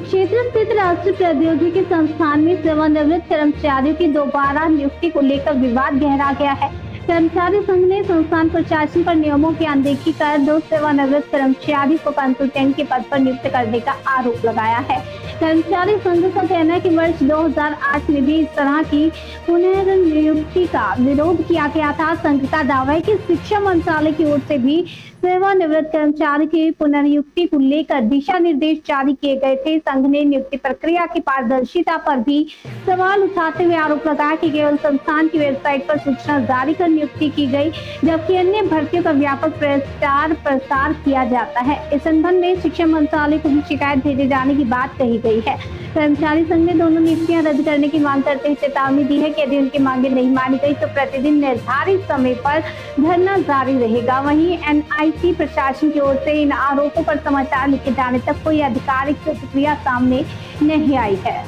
कुरुक्षेत्र स्थित राष्ट्रीय प्रौद्योगिकी संस्थान में सेवानिवृत्त कर्मचारियों की दोबारा नियुक्ति को लेकर विवाद गहरा गया है। कर्मचारी संघ ने संस्थान प्रशासन पर नियमों की अनदेखी कर 2 सेवानिवृत्त कर्मचारी को कंसल्टेंट के पद पर नियुक्त करने का आरोप लगाया है। कर्मचारी संघ का कहना है कि वर्ष 2008 में भी इस तरह की पुनर्नियुक्ति का विरोध किया गया था। संघ का दावा है कि शिक्षा मंत्रालय की ओर से भी सेवानिवृत्त कर्मचारी की पुनर्नियुक्ति को लेकर दिशा निर्देश जारी किए गए थे। संघ ने नियुक्ति प्रक्रिया की पारदर्शिता पर भी सवाल उठाते हुए आरोप लगाया कि केवल संस्थान की वेबसाइट पर सूचना जारी कर नियुक्ति की गई, जबकि अन्य भर्तियों का व्यापक प्रचार प्रसार किया जाता है। इस संबंध में शिक्षा मंत्रालय को भी शिकायत भेजे जाने की बात कही गई है। कर्मचारी संघ ने दोनों नियुक्तियां रद्द करने की मांग करते हुए चेतावनी दी है कि यदि उनकी मांगे नहीं मानी गई तो प्रतिदिन निर्धारित समय पर धरना जारी रहेगा। वहीं एनआईसी प्रशासन की ओर से इन आरोपों पर समाचार लिखे जाने तक कोई आधिकारिक प्रतिक्रिया सामने नहीं आई है।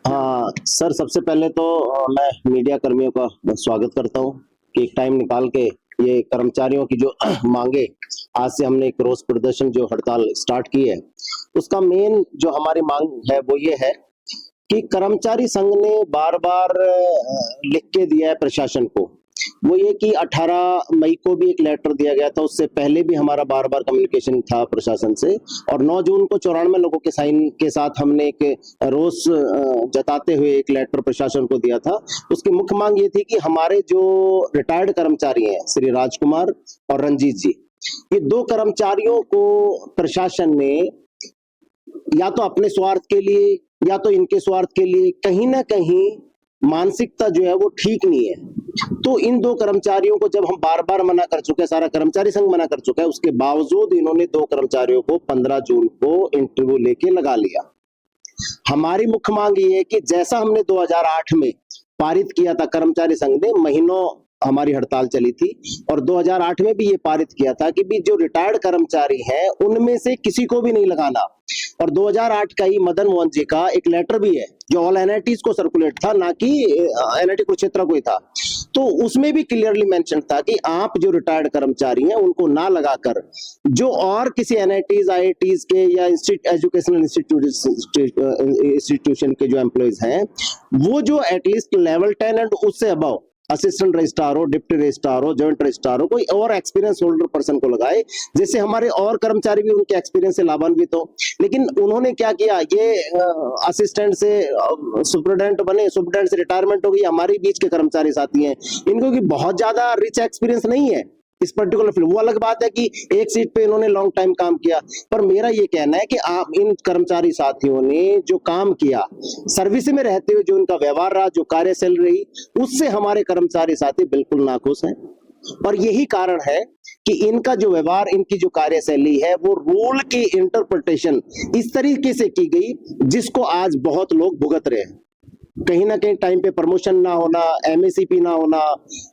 हाँ सर, सबसे पहले तो मैं मीडिया कर्मियों का स्वागत करता हूँ कि एक टाइम निकाल के ये कर्मचारियों की जो मांगे, आज से हमने एक रोज प्रदर्शन जो हड़ताल स्टार्ट की है, उसका मेन जो हमारी मांग है वो ये है कि कर्मचारी संघ ने बार बार लिख के दिया है प्रशासन को, वो ये कि 18 मई को भी एक लेटर दिया गया था, उससे पहले भी हमारा बार बार कम्युनिकेशन था प्रशासन से, और 9 जून को 94 लोगों के साइन के साथ हमने एक रोष जताते हुए एक लेटर प्रशासन को दिया था। उसकी मुख्य मांग ये थी कि हमारे जो रिटायर्ड कर्मचारी हैं श्री राजकुमार और रंजीत जी, ये 2 कर्मचारियों को प्रशासन ने या तो अपने स्वार्थ के लिए या तो इनके स्वार्थ के लिए कहीं ना कहीं मानसिकता जो है वो ठीक नहीं है। तो इन 2 कर्मचारियों को जब हम बार बार मना कर चुके हैं, सारा कर्मचारी संघ मना कर चुका है, उसके बावजूद इन्होंने 2 कर्मचारियों को 15 जून को इंटरव्यू लेके लगा लिया। हमारी मुख्य मांग ये है कि जैसा हमने 2008 में पारित किया था, कर्मचारी संघ ने महीनों हमारी हड़ताल चली थी और 2008 में भी ये पारित किया था कि भी जो रिटायर्ड कर्मचारी हैं उनमें से किसी को भी नहीं लगाना। और 2008 का ही मदन मोहन जी का एक लेटर भी है जो ऑल एनआईटीज को सर्कुलेट था, ना कि एनआईटी कुरुक्षेत्र को ही था। तो उसमें भी क्लियरली मेंशन था कि आप जो रिटायर्ड कर्मचारी हैं उनको ना लगाकर जो और किसी एनआईटीज आईआईटीज के या एजुकेशनल इंस्टीट्यूशन के जो एम्प्लॉइज हैं, वो जो एटलीस्ट लेवल 10 एंड उससे अबव असिस्टेंट रजिस्ट्रार हो, डिप्टी रजिस्ट्रार हो, जॉइंट रजिस्ट्रार हो, कोई और एक्सपीरियंस होल्डर पर्सन को लगाए, जैसे हमारे और कर्मचारी भी उनके एक्सपीरियंस से लाभान्वित हो। लेकिन उन्होंने क्या किया, ये असिस्टेंट से सुपरिटेंडेंट बने, सुपरिटेंडेंट से रिटायरमेंट हो गई, हमारे बीच के कर्मचारी साथी हैं, इनको की बहुत ज्यादा रिच एक्सपीरियंस नहीं है इस पर्टिकुलर फील्ड। वो अलग बात है कि एक सीट पे इन्होंने लॉन्ग टाइम काम किया, पर मेरा ये कहना है कि आप इन कर्मचारी साथियों ने जो काम किया, सर्विस में रहते हुए जो इनका व्यवहार रहा, जो कार्यशैली रही, उससे हमारे कर्मचारी साथी बिल्कुल नाखुश हैं। और यही कारण है कि इनका जो व्यवहार, इनकी जो कार्यशैली है, वो रूल की इंटरप्रिटेशन इस तरीके से की गई जिसको आज बहुत लोग भुगत रहे हैं। कहीं ना कहीं टाइम पे प्रमोशन ना होना, एमएसीपी ना होना,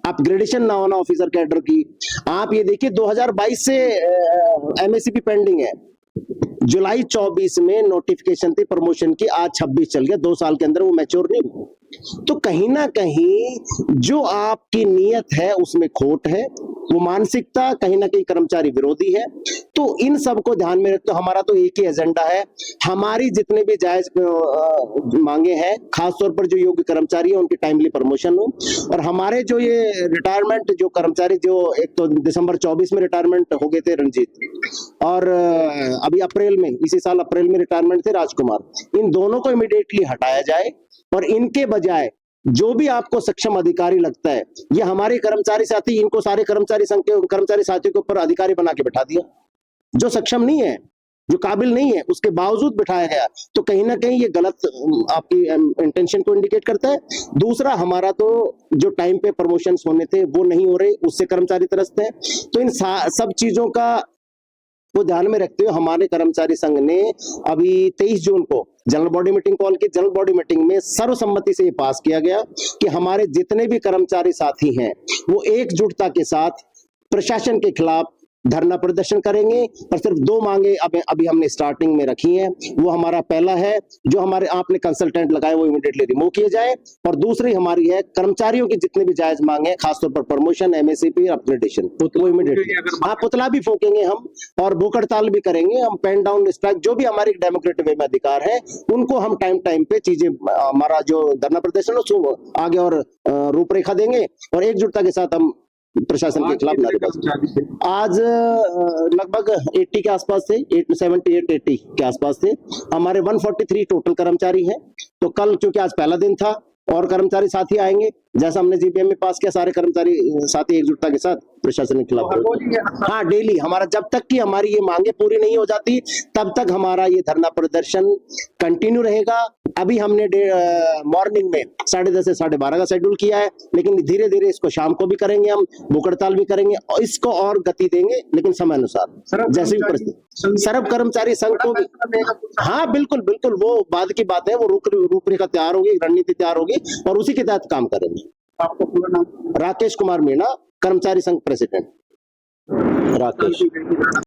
अपग्रेडेशन ना होना ऑफिसर कैडर की। आप ये देखिए 2022 से एमएसीपी पेंडिंग है, जुलाई 24 में नोटिफिकेशन थी प्रमोशन की, आज 26 चल गया, 2 साल के अंदर वो मैच्योर नहीं हुआ। तो कहीं ना कहीं जो आपकी नीयत है उसमें खोट है, वो मानसिकता कहीं ना कहीं कर्मचारी विरोधी है। तो इन सब को ध्यान में रखते हमारा तो एक ही एजेंडा है, हमारी जितने भी जायज मांगे हैं, खासतौर पर जो योग्य कर्मचारी है उनकी टाइमली प्रमोशन हो, और हमारे जो ये रिटायरमेंट जो कर्मचारी, जो एक तो दिसंबर 24 में रिटायरमेंट हो गए थे रंजीत, और अभी अप्रैल में, इसी साल अप्रैल में रिटायरमेंट थे राजकुमार, इन दोनों को इमीडिएटली हटाया जाए और इनके बजाय जो भी आपको सक्षम अधिकारी लगता है, ये हमारे कर्मचारी साथी, इनको सारे कर्मचारी संघ के कर्मचारी साथियों के ऊपर अधिकारी बना के बैठा दिया। जो सक्षम नहीं है, जो काबिल नहीं है, उसके बावजूद बिठाया गया, तो कहीं ना कहीं ये गलत आपकी इंटेंशन को इंडिकेट करता है। दूसरा, हमारा तो जो टाइम पे प्रमोशंस होने थे वो नहीं हो रहे, उससे कर्मचारी त्रस्त है। तो इन सब चीजों का वो ध्यान में रखते हुए हमारे कर्मचारी संघ ने अभी 23 जून को जनरल बॉडी मीटिंग कॉल की। जनरल बॉडी मीटिंग में सर्वसम्मति से ये पास किया गया कि हमारे जितने भी कर्मचारी साथी हैं वो एकजुटता के साथ प्रशासन के खिलाफ धरना प्रदर्शन करेंगे। पर सिर्फ 2 मांगे अभी हमने स्टार्टिंग में रखी हैं। वो हमारा पहला है, जो हमारे आपने कंसल्टेंट लगाए वो इमीडिएटली रिमूव किए जाए, और दूसरी हमारी है कर्मचारियों की जितने भी जायज मांगे हैं, खासतौर पर प्रमोशन, एमएसपी, अपग्रेडेशन, वो इमीडिएटली, हाँ पुतला भी फूकेंगे हम, और भूख हड़ताल भी करेंगे हम, पेन डाउन स्ट्राइक, जो भी हमारी डेमोक्रेटिक वे में अधिकार है उनको हम टाइम पे चीजें, हमारा जो धरना प्रदर्शन है उसको आगे और रूपरेखा देंगे, और एकजुटता के साथ हम प्रशासन के खिलाफ नारेबाजी। आज लगभग 80 के आसपास थे, 78-80 के आसपास थे। हमारे 143 टोटल कर्मचारी हैं। तो कल क्योंकि आज पहला दिन था और कर्मचारी साथी आएंगे, जैसा हमने जीपीएम में पास किया, सारे कर्मचारी साथी एकजुटता के साथ प्रशासन के खिलाफ। हाँ, डेली हमारा, जब तक कि हमारी ये मांगे पूरी नहीं हो जाती तब तक हमारा ये धरना प्रदर्शन कंटिन्यू रहेगा। अभी हमने मॉर्निंग में 10:30 से 12:30 का शेड्यूल किया है, लेकिन धीरे धीरे इसको शाम को भी करेंगे, हम भूख हड़ताल भी करेंगे और इसको और गति देंगे, लेकिन समय अनुसार जैसे भी परिस्थिति। सर्व कर्मचारी संघ को भी, हाँ बिल्कुल बिल्कुल, वो बाद की बात है, वो रूपरेखा तैयार होगी, रणनीति तैयार होगी और उसी के तहत काम करेंगे। आपका पूरा नाम? राकेश कुमार मीणा, कर्मचारी संघ प्रेसिडेंट। राकेश।